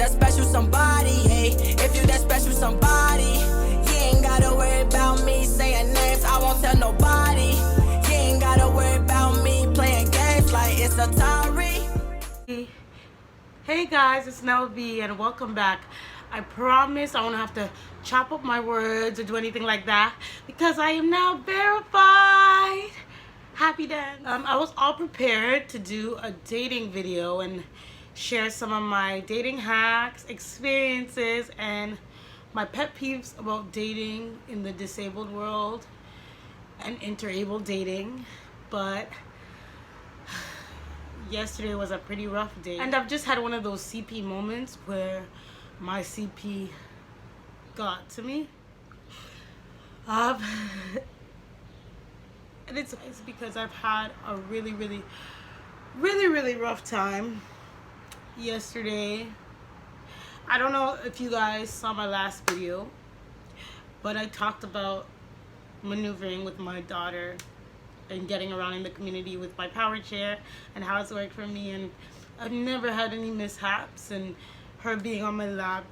that special somebody, hey, if you that special somebody, you ain't gotta worry about me saying names, I won't tell nobody. You ain't gotta worry about me playing games like it's Atari. Hey guys, it's Nell B and welcome back. I promise I won't have to chop up my words or do anything like that because I am now verified. Happy dance. I was all prepared to do a dating video and share some of my dating hacks, experiences, and my pet peeves about dating in the disabled world and interable dating. But yesterday was a pretty rough day, and I've just had one of those CP moments where my CP got to me. And it's because I've had a really rough time yesterday. I don't know if you guys saw my last video, but I talked about maneuvering with my daughter and getting around in the community with my power chair and how it's worked for me, and I've never had any mishaps, and her being on my lap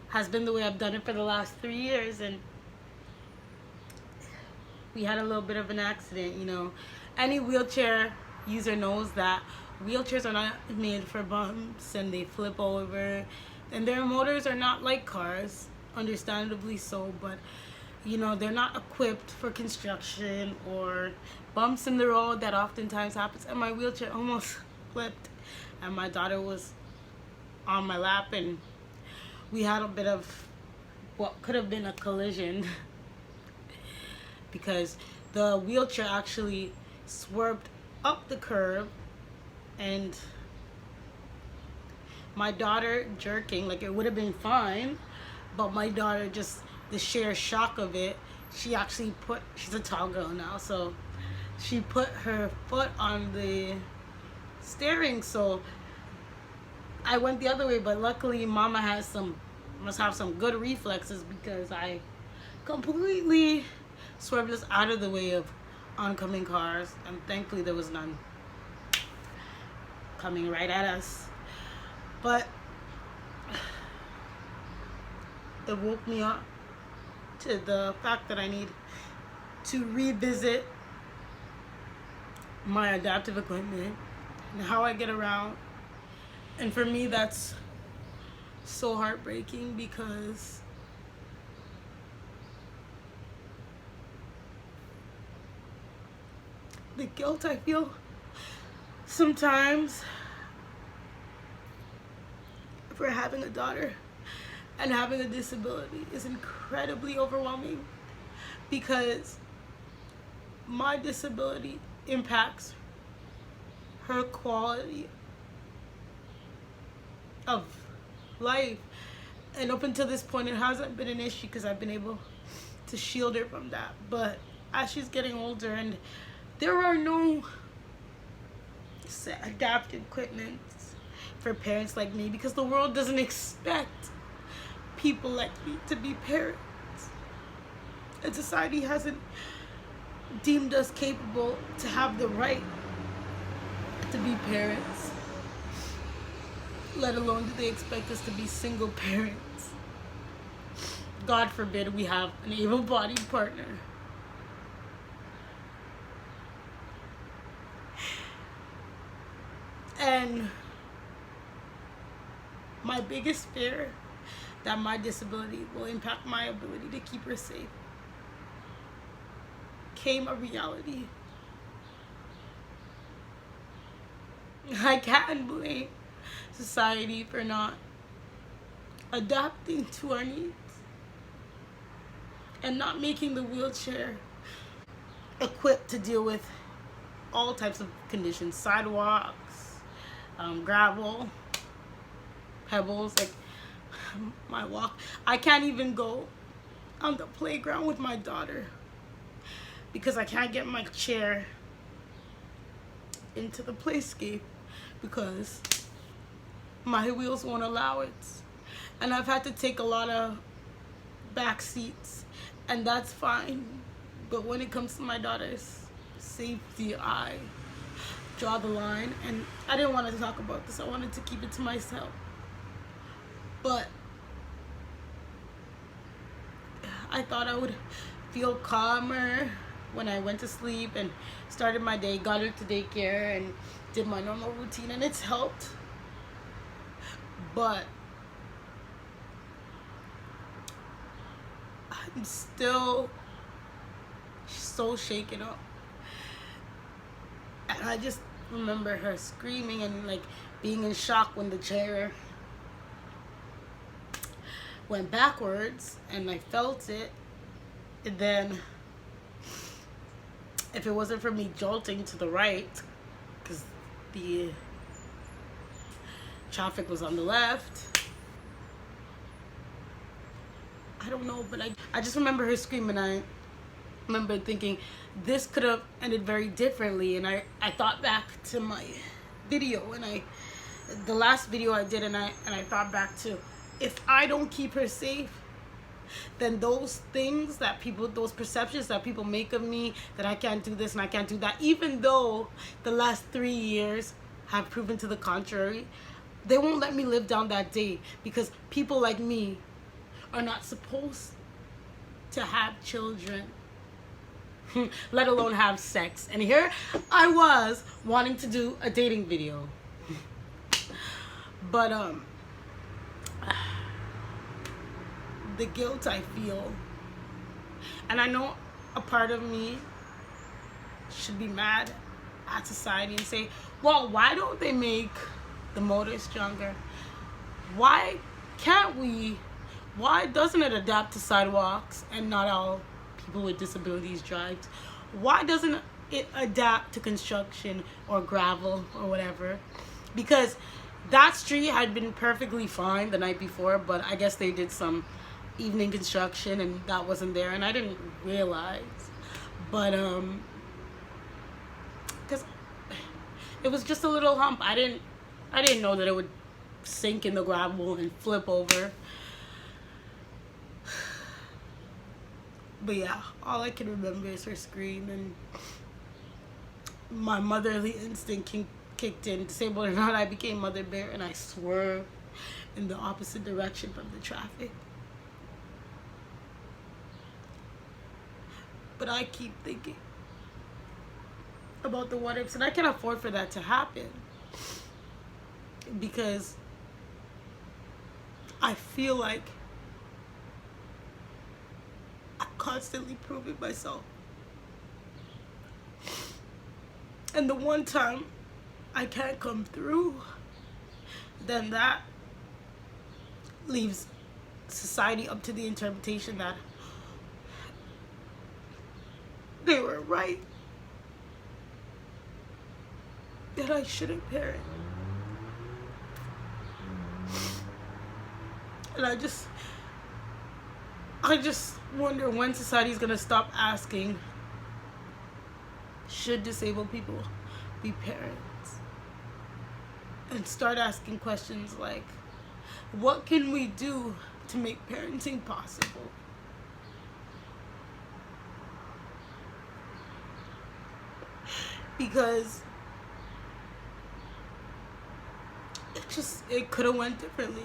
has been the way I've done it for the last 3 years. And we had a little bit of an accident. You know, any wheelchair user knows that wheelchairs are not made for bumps and they flip over, and their motors are not like cars, understandably so, but you know, they're not equipped for construction or bumps in the road that oftentimes happens. And my wheelchair almost flipped, and my daughter was on my lap, and we had a bit of what could have been a collision because the wheelchair actually swerved up the curb, and my daughter jerking, like it would have been fine, but my daughter just, the sheer shock of it, she actually she's a tall girl now, so she put her foot on the steering, so I went the other way. But luckily mama must have some good reflexes because I completely swerved us out of the way of oncoming cars, and thankfully there was none coming right at us. But it woke me up to the fact that I need to revisit my adaptive equipment and how I get around. And for me, that's so heartbreaking because the guilt I feel sometimes for having a daughter and having a disability is incredibly overwhelming, because my disability impacts her quality of life. And up until this point, it hasn't been an issue because I've been able to shield her from that. But as she's getting older, and there are no adaptive equipment for parents like me, because the world doesn't expect people like me to be parents, and society hasn't deemed us capable to have the right to be parents, let alone do they expect us to be single parents. God forbid we have an able-bodied partner. And my biggest fear that my disability will impact my ability to keep her safe came a reality. I can't blame society for not adapting to our needs and not making the wheelchair equipped to deal with all types of conditions, sidewalks, gravel, pebbles, like my walk. I can't even go on the playground with my daughter because I can't get my chair into the playscape because my wheels won't allow it. And I've had to take a lot of back seats, and that's fine. But when it comes to my daughter's safety, I draw the line. And at didn't want to talk about this. I wanted to keep it to myself. But I thought I would feel calmer when I went to sleep and started my day, got her to daycare, and did my normal routine, and it's helped. But I'm still so shaken up. And I just remember her screaming and like being in shock when the chair went backwards, and I felt it. And then if it wasn't for me jolting to the right, because the traffic was on the left, I don't know, but I just remember her screaming. I remember thinking this could have ended very differently, and I thought back to my video, and the last video I did, and I thought back to, if I don't keep her safe, then those things that people, those perceptions that people make of me, that I can't do this and I can't do that, even though the last 3 years have proven to the contrary, they won't let me live down that day, because people like me are not supposed to have children, let alone have sex. And here I was wanting to do a dating video. But the guilt I feel, and I know a part of me should be mad at society and say, well, why don't they make the motor stronger? Why can't we? Why doesn't it adapt to sidewalks and not all people with disabilities drive? Why doesn't it adapt to construction or gravel or whatever? Because that street had been perfectly fine the night before, but I guess they did some evening construction and that wasn't there, and I didn't realize. But because it was just a little hump. I didn't know that it would sink in the gravel and flip over. But yeah, all I can remember is her scream, and my motherly instinct kicked in. Disabled or not, I became Mother Bear, and I swerved in the opposite direction from the traffic. But I keep thinking about the what ifs, and I can't afford for that to happen, because I feel like I'm constantly proving myself. And the one time I can't come through, then that leaves society up to the interpretation that they were right, that I shouldn't parent. And I just wonder when society is gonna stop asking, should disabled people be parents? And start asking questions like, what can we do to make parenting possible? Because it could have went differently.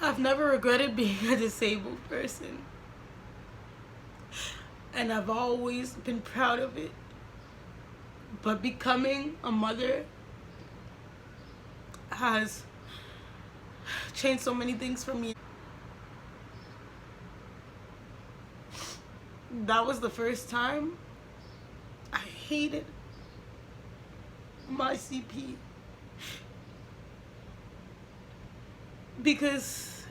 I've never regretted being a disabled person, and I've always been proud of it. But becoming a mother has changed so many things for me. That was the first time I hated my CP, because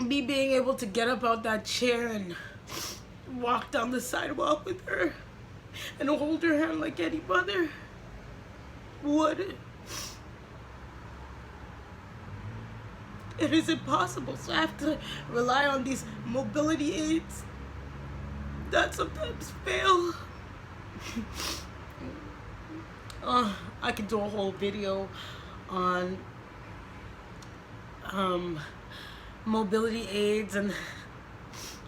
me being able to get up out that chair and walk down the sidewalk with her and hold her hand like any mother would, it is impossible. So I have to rely on these mobility aids that sometimes fail. I could do a whole video on mobility aids and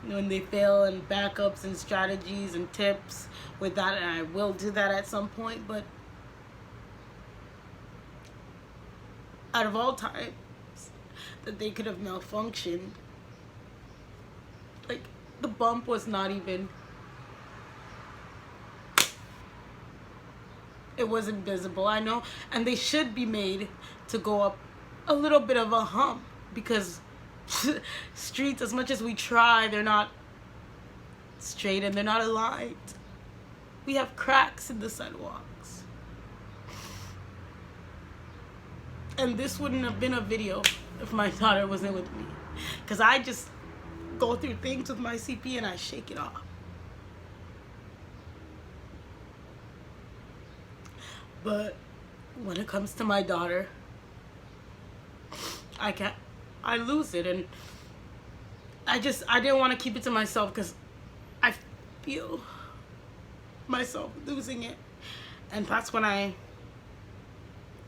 when they fail, and backups and strategies and tips with that, and I will do that at some point. But out of all times that they could have malfunctioned, like, the bump was not even, it wasn't visible. I know, and they should be made to go up a little bit of a hump, because streets, as much as we try, they're not straight and they're not aligned. We have cracks in the sidewalks. And this wouldn't have been a video if my daughter wasn't with me, because I just go through things with my CP and I shake it off. But when it comes to my daughter, I lose it, and I didn't want to keep it to myself, because I feel myself losing it. And that's when I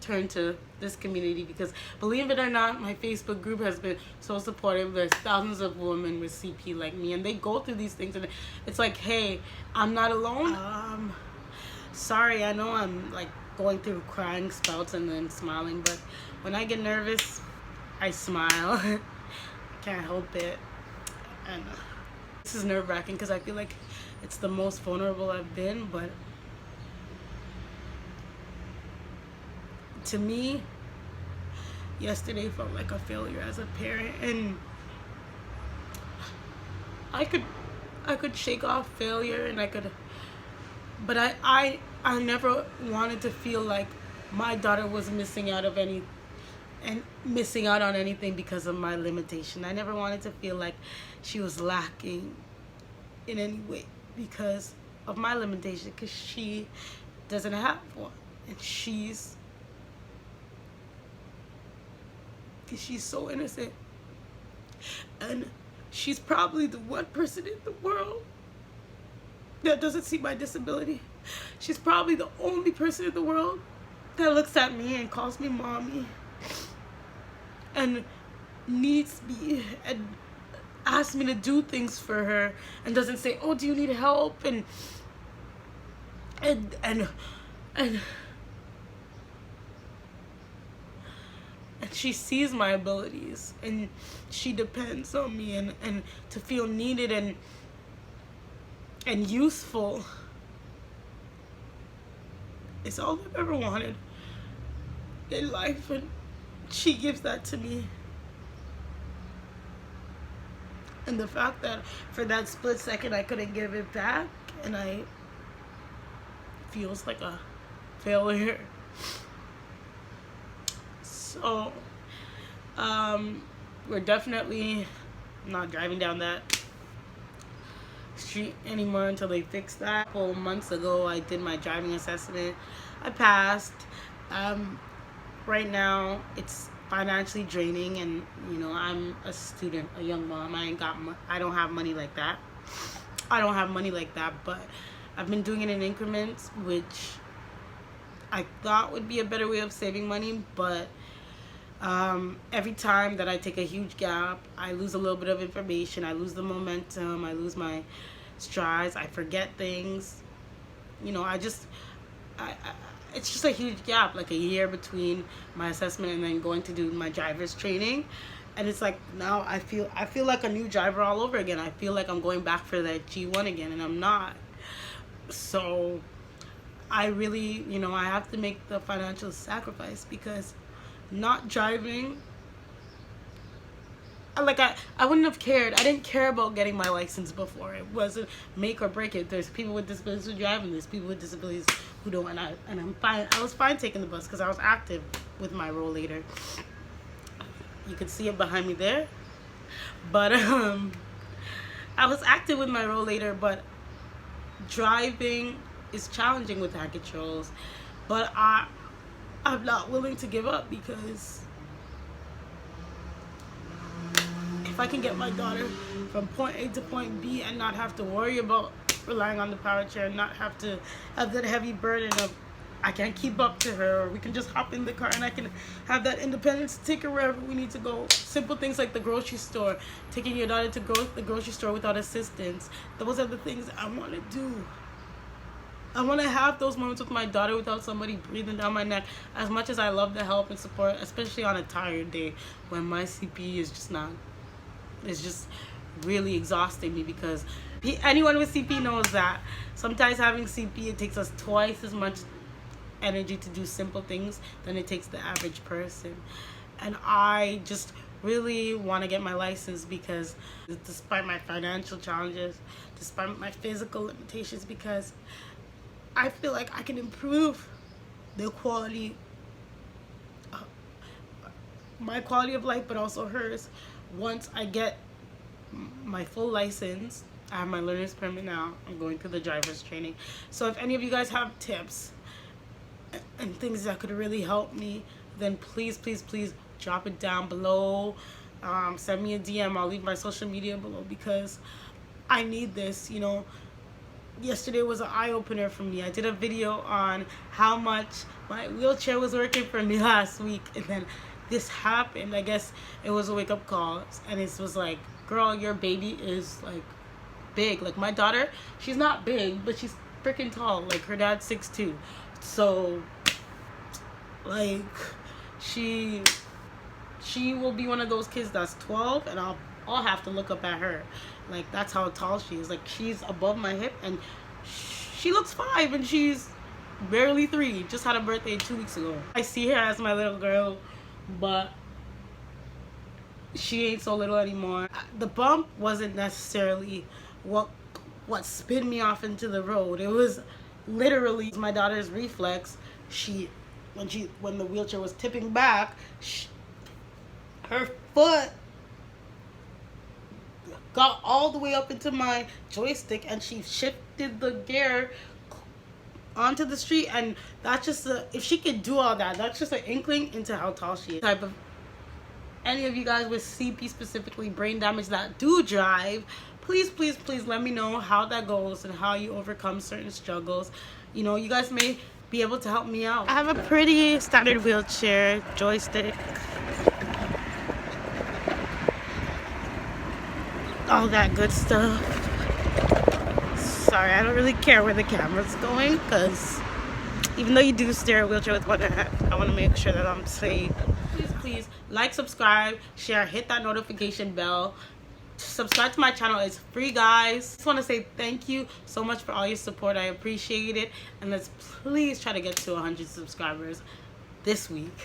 turned to this community, because believe it or not, my Facebook group has been so supportive. There's thousands of women with CP like me, and they go through these things, and it's like, hey, I'm not alone. Sorry, I know I'm like going through crying spouts and then smiling, but when I get nervous, I smile. I can't help it. And this is nerve-wracking, because I feel like it's the most vulnerable I've been, but to me, yesterday felt like a failure as a parent, and I could shake off failure, and but I never wanted to feel like my daughter was missing out on anything because of my limitation. I never wanted to feel like she was lacking in any way because of my limitation, because she doesn't have one, and she's so innocent, and she's probably the one person in the world that doesn't see my disability. She's probably the only person in the world that looks at me and calls me mommy and needs me and asks me to do things for her, and doesn't say, oh, do you need help, and she sees my abilities, and she depends on me, and to feel needed and useful is all I've ever wanted in life, and she gives that to me. And the fact that for that split second I couldn't give it back, and I feels like a failure. So we're definitely not driving down that street anymore until they fix that. A couple months ago I did my driving assessment. I passed. Right now it's financially draining, and you know, I'm a student, a young mom. I don't have money like that. But I've been doing it in increments, which I thought would be a better way of saving money, but every time that I take a huge gap, I lose a little bit of information, I lose the momentum, I lose my strides, I forget things. You know, it's just a huge gap, like a year between my assessment and then going to do my driver's training. And it's like, now I feel like a new driver all over again. I feel like I'm going back for that G1 again, and I'm not. So I really, you know, I have to make the financial sacrifice, because not driving, like I wouldn't have cared. I didn't care about getting my license before. It wasn't make or break it. There's people with disabilities who drive, and there's people with disabilities who don't, and I'm fine. I was fine taking the bus because I was active with my rollator. You can see it behind me there. But I was active with my rollator, but driving is challenging with hand controls. But I'm not willing to give up, because if I can get my daughter from point A to point B and not have to worry about relying on the power chair, and not have to have that heavy burden of I can't keep up to her, or we can just hop in the car and I can have that independence to take her wherever we need to go. Simple things like the grocery store, taking your daughter to the grocery store without assistance. Those are the things I want to do. I want to have those moments with my daughter without somebody breathing down my neck. As much as I love the help and support, especially on a tired day when my CP is just not, it's just really exhausting me, because anyone with CP knows that sometimes having CP, it takes us twice as much energy to do simple things than it takes the average person. And I just really want to get my license, because despite my financial challenges, despite my physical limitations, because I feel like I can improve the quality, my quality of life, but also hers, once I get my full license. I have my learner's permit now. I'm going through the driver's training. So if any of you guys have tips and things that could really help me, then please drop it down below. Send me a DM. I'll leave my social media below, because I need this. You know, yesterday was an eye-opener for me. I did a video on how much my wheelchair was working for me last week, and then this happened. I guess it was a wake-up call, and it was like, girl, your baby is like big. Like my daughter, she's not big, but she's freaking tall. Like her dad's 6'2". So like she will be one of those kids that's 12, and I'll have to look up at her. Like that's how tall she is. Like she's above my hip, and she looks 5, and she's barely 3. Just had a birthday 2 weeks ago. I see her as my little girl, but she ain't so little anymore. The bump wasn't necessarily what spin me off into the road. It was literally my daughter's reflex. When the wheelchair was tipping back, her foot got all the way up into my joystick, and she shifted the gear onto the street. And that's just if she could do all that, that's just an inkling into how tall she is. Type of any of you guys with CP, specifically brain damage, that do drive, please let me know how that goes and how you overcome certain struggles. You know, you guys may be able to help me out. I have a pretty standard wheelchair, joystick, all that good stuff. Sorry, I don't really care where the camera's going, because even though you do steer a wheelchair with one hand, I want to make sure that I'm safe. Please like, subscribe, share, hit that notification bell. Subscribe to my channel. It's free, guys. Just want to say thank you so much for all your support. I appreciate it, and let's please try to get to 100 subscribers this week.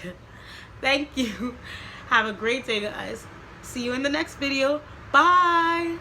Thank you. Have a great day, guys. See you in the next video. Bye.